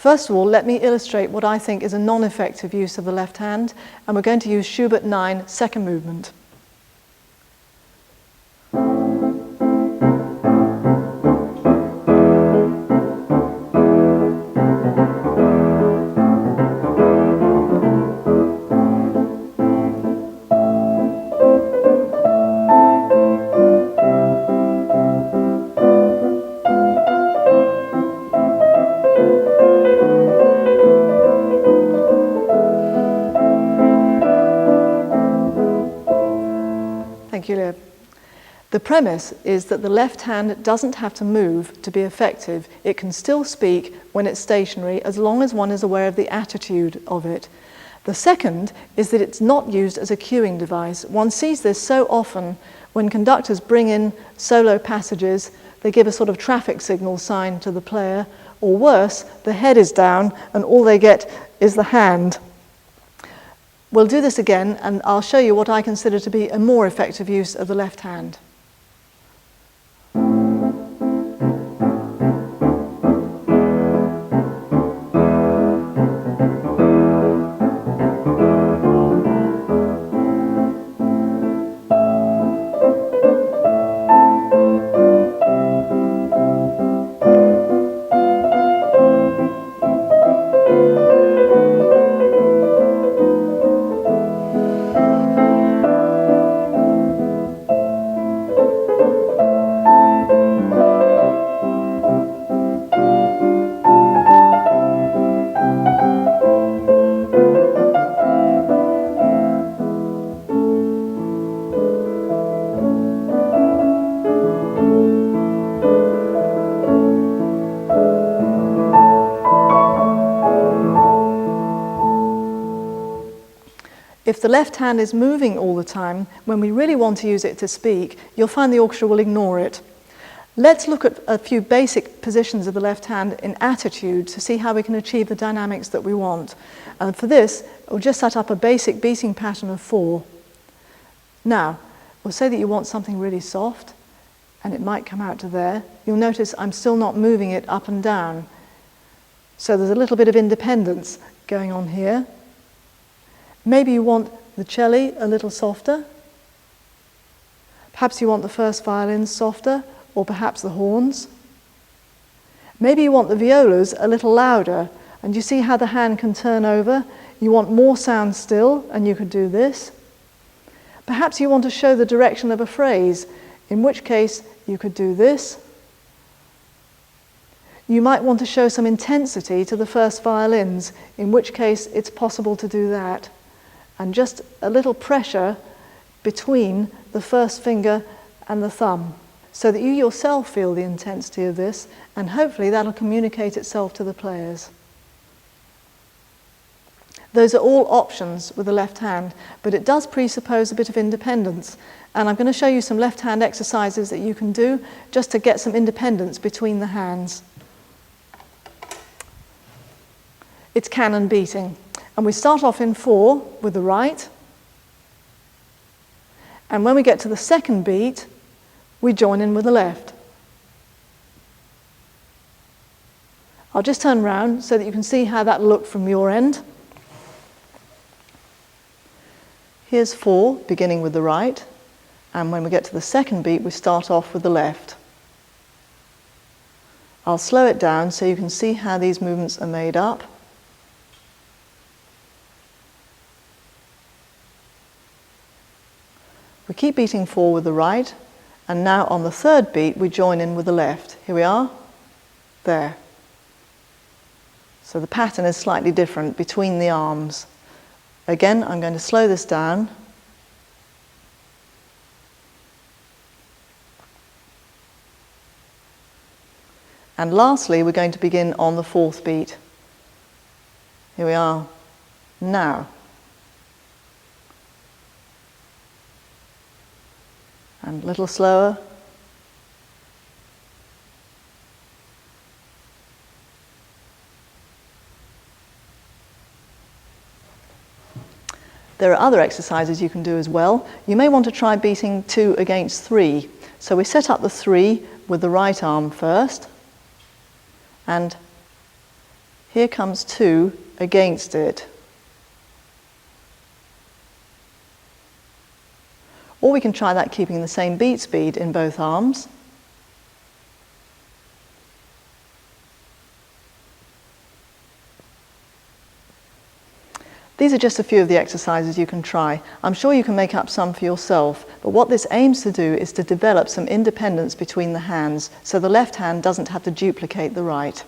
First of all, let me illustrate what I think is a non-effective use of the left hand, and we're going to use Schubert 9, second movement. The premise is that the left hand doesn't have to move to be effective. It can still speak when it's stationary as long as one is aware of the attitude of it. The second is that it's not used as a cueing device. One sees this so often when conductors bring in solo passages. They give a sort of traffic signal sign to the player, or worse, the head is down and all they get is the hand. We'll do this again, and I'll show you what I consider to be a more effective use of the left hand. If the left hand is moving all the time, when we really want to use it to speak, you'll find the orchestra will ignore it. Let's look at a few basic positions of the left hand in attitude to see how we can achieve the dynamics that we want. And for this, we'll just set up a basic beating pattern of 4. Now, we'll say that you want something really soft, and it might come out to there. You'll notice I'm still not moving it up and down. So there's a little bit of independence going on here. Maybe you want the cello a little softer. Perhaps you want the first violins softer, or perhaps the horns. Maybe you want the violas a little louder, and you see how the hand can turn over. You want more sound still, and you could do this. Perhaps you want to show the direction of a phrase, in which case you could do this. You might want to show some intensity to the first violins, in which case it's possible to do that. And just a little pressure between the first finger and the thumb, so that you yourself feel the intensity of this, and hopefully that'll communicate itself to the players. Those are all options with the left hand, but it does presuppose a bit of independence. And I'm going to show you some left hand exercises that you can do just to get some independence between the hands. It's canon beating. And we start off in 4 with the right. And when we get to the second beat, we join in with the left. I'll just turn around so that you can see how that looked from your end. Here's 4, beginning with the right. And when we get to the second beat, we start off with the left. I'll slow it down so you can see how these movements are made up. We keep beating 4 with the right, and now on the third beat we join in with the left. Here we are, there. So the pattern is slightly different between the arms. Again, I'm going to slow this down. And lastly, we're going to begin on the 4th beat. Here we are, now. And a little slower. There are other exercises you can do as well. You may want to try beating 2 against 3. So we set up the 3 with the right arm first. And Here comes 2 against it. Or we can try that keeping the same beat speed in both arms. These are just a few of the exercises you can try. I'm sure you can make up some for yourself, but what this aims to do is to develop some independence between the hands, so the left hand doesn't have to duplicate the right.